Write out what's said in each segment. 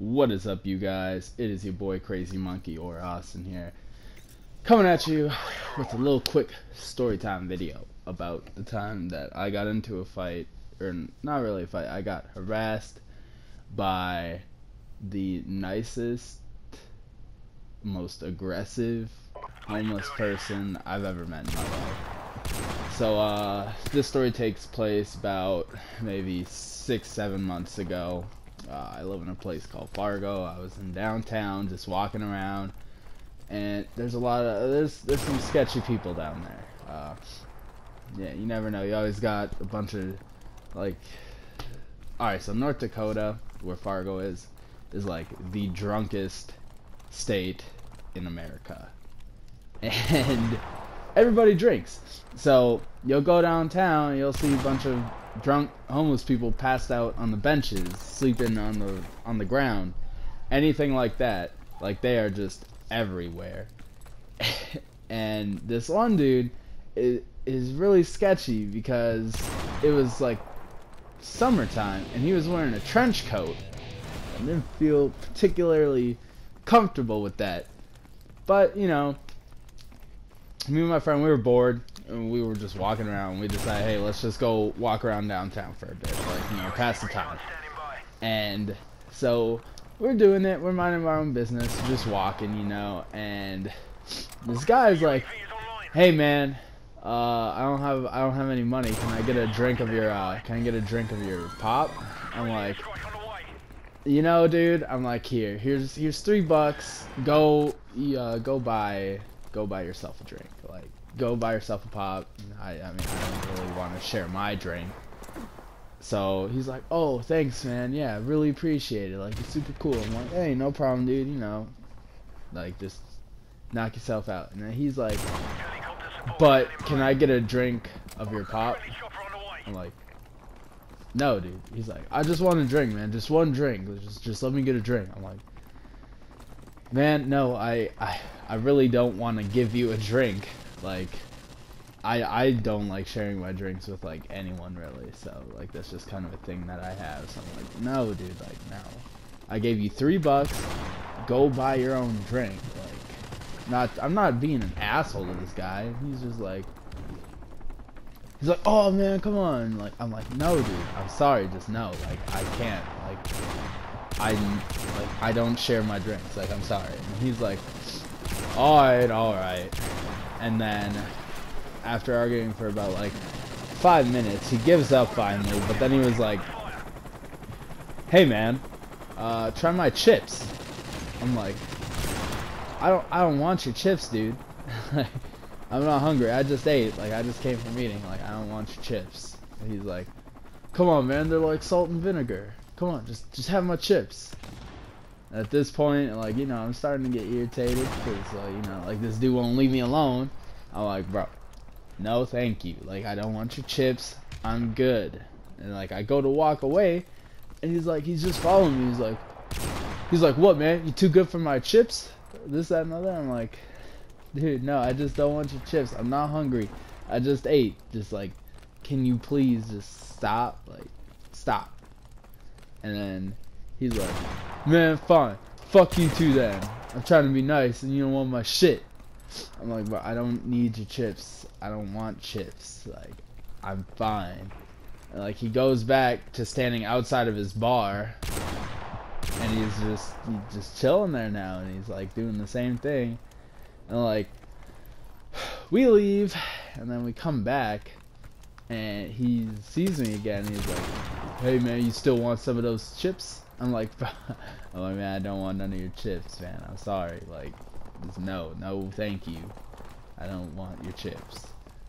What is up, you guys? It is your boy Crazy Monkey, or Austin here, coming at you with a little quick story time video about the time that I got into a fight, or not really a fight. I got harassed by the nicest, most aggressive homeless person I've ever met in my life. So this story takes place about maybe 6-7 months ago. I live in a place called Fargo. I was in downtown just walking around, and there's some sketchy people down there. Yeah, you never know. You always got a bunch of, like, alright, so North Dakota, where Fargo is like the drunkest state in America. And everybody drinks. So you'll go downtown and you'll see a bunch of drunk homeless people passed out on the benches, sleeping on the ground, anything like that. Like, they are just everywhere. And this one dude is really sketchy because it was like summertime and he was wearing a trench coat. I didn't feel particularly comfortable with that, but you know, me and my friend, we were bored and we were just walking around. We decided, hey, let's just go walk around downtown for a bit, like, you know, pass the time. And so we're doing it, we're minding our own business, just walking, you know, and this guy's like, hey man, I don't have any money. Can I get a drink of your pop? I'm like, you know, dude, I'm like, here's $3. Go buy yourself a drink. Like, go buy yourself a pop. I mean, I don't really want to share my drink. So he's like, oh, thanks, man. Yeah, really appreciate it. Like, it's super cool. I'm like, hey, no problem, dude. You know, like, just knock yourself out. And then he's like, but can I get a drink of your pop? I'm like, no, dude. He's like, I just want a drink, man. Just one drink. Just let me get a drink. I'm like, man, no, I really don't want to give you a drink. Like, I don't like sharing my drinks with, like, anyone, really. So, like, that's just kind of a thing that I have. So I'm like, no, dude, like, no. I gave you $3. Go buy your own drink. Like, I'm not being an asshole to this guy. He's like, oh, man, come on. Like, I'm like, no, dude, I'm sorry, just no. Like, I can't. Like, I don't share my drinks. Like, I'm sorry. And he's like, alright. And then, after arguing for about, like, 5 minutes, he gives up finally. But then he was like, hey, man, try my chips. I'm like, I don't want your chips, dude. I'm not hungry. I just ate. Like, I just came from eating. Like, I don't want your chips. And he's like, come on, man. They're like salt and vinegar. Come on, just have my chips. At this point, like, you know, I'm starting to get irritated because, like, you know, like, this dude won't leave me alone. I'm like, bro, no, thank you. Like, I don't want your chips. I'm good. And, like, I go to walk away, and he's just following me. He's like, what, man? You too good for my chips? This, that, and other. I'm like, dude, no, I just don't want your chips. I'm not hungry. I just ate. Just, like, can you please just stop? Like, stop. And then he's like, man, fine. Fuck you too then. I'm trying to be nice and you don't want my shit. I'm like, bro, I don't need your chips. I don't want chips. Like, I'm fine. And, like, he goes back to standing outside of his bar. And he's just chilling there now. And he's, like, doing the same thing. And, like, we leave. And then we come back. And he sees me again. And he's like, hey, man, you still want some of those chips? I'm like, man, I don't want none of your chips, man. I'm sorry. Like, just no, thank you. I don't want your chips.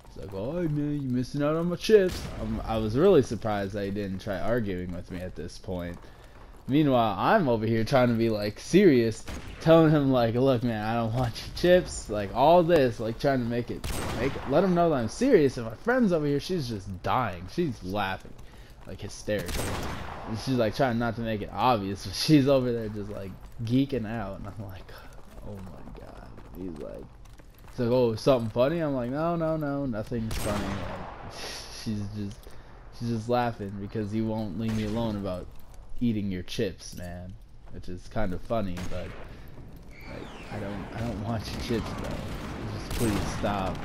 It's like, oh, man, you missing out on my chips. I was really surprised that he didn't try arguing with me at this point. Meanwhile, I'm over here trying to be, like, serious, telling him, like, look, man, I don't want your chips. Like, all this, like, trying to let him know that I'm serious. And my friend's over here, she's just dying. She's laughing, like, hysterical. And she's, like, trying not to make it obvious, but she's over there just, like, geeking out. And I'm like, oh my god. He's like, oh, something funny? I'm like, no, nothing's funny. Like, she's just laughing because you won't leave me alone about eating your chips, man. which is kind of funny, but like I don't want your chips, bro. Just please stop.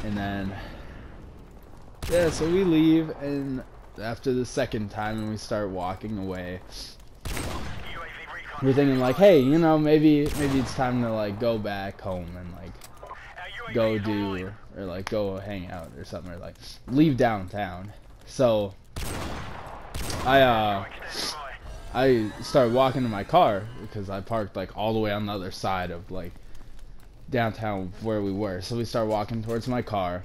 And then yeah, so we leave, and after the second time and we start walking away, we're thinking like, hey, you know, maybe it's time to like go back home and like go do or like go hang out or something, or like leave downtown. So I started walking to my car because I parked like all the way on the other side of like downtown where we were. So we start walking towards my car.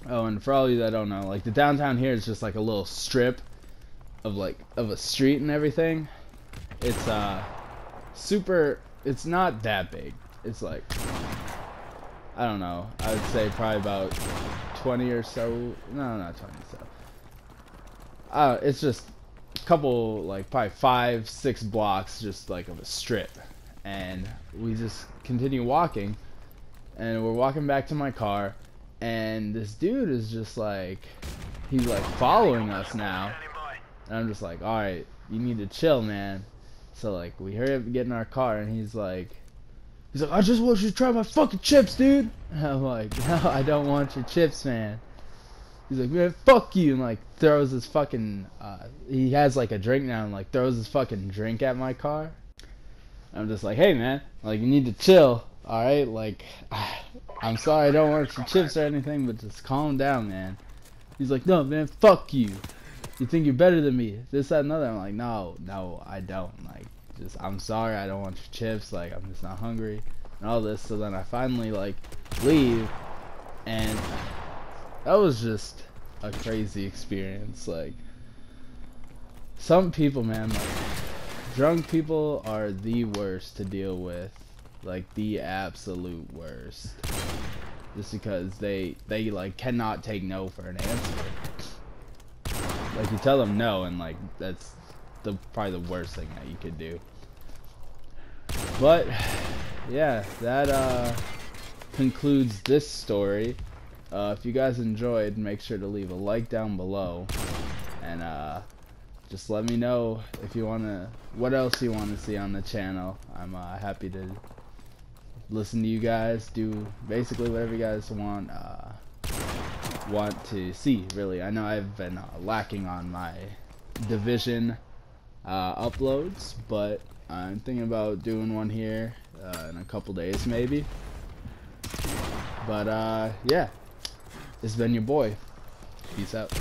Oh, and for all of you that don't know, like the downtown here is just like a little strip of a street and everything. It's super, it's not that big. It's like, I don't know, I would say probably about 20 or so, no, not 20, so it's just a couple, like probably 5-6 blocks just like of a strip, and we just continue walking, and we're walking back to my car, and this dude is just like, he's like following us now, and I'm just like, alright, you need to chill, man. So like we hurry up and get in our car, and he's like, I just want you to try my fucking chips, dude. And I'm like, no, I don't want your chips, man. He's like, man, fuck you, and like throws his fucking he has like a drink now, and like throws his fucking drink at my car. I'm just like, hey man, like you need to chill, alright? Like I'm sorry I don't want your chips or anything, but just calm down, man. He's like, no man, fuck you. You think you're better than me, this, that, and other. I'm like, no, I don't. Like, just, I'm sorry, I don't want your chips. Like, I'm just not hungry, and all this. So then I finally like leave, and that was just a crazy experience. Like, some people, man, like drunk people are the worst to deal with, like the absolute worst. Just because they like cannot take no for an answer. Like, you tell them no, and like that's probably the worst thing that you could do. But yeah, that concludes this story. If you guys enjoyed, make sure to leave a like down below, and just let me know if you wanna, what else you want to see on the channel. I'm happy to listen to you guys, do basically whatever you guys want to see, really. I know I've been lacking on my Division uploads, but I'm thinking about doing one here in a couple days maybe. But yeah, it's been your boy. Peace out.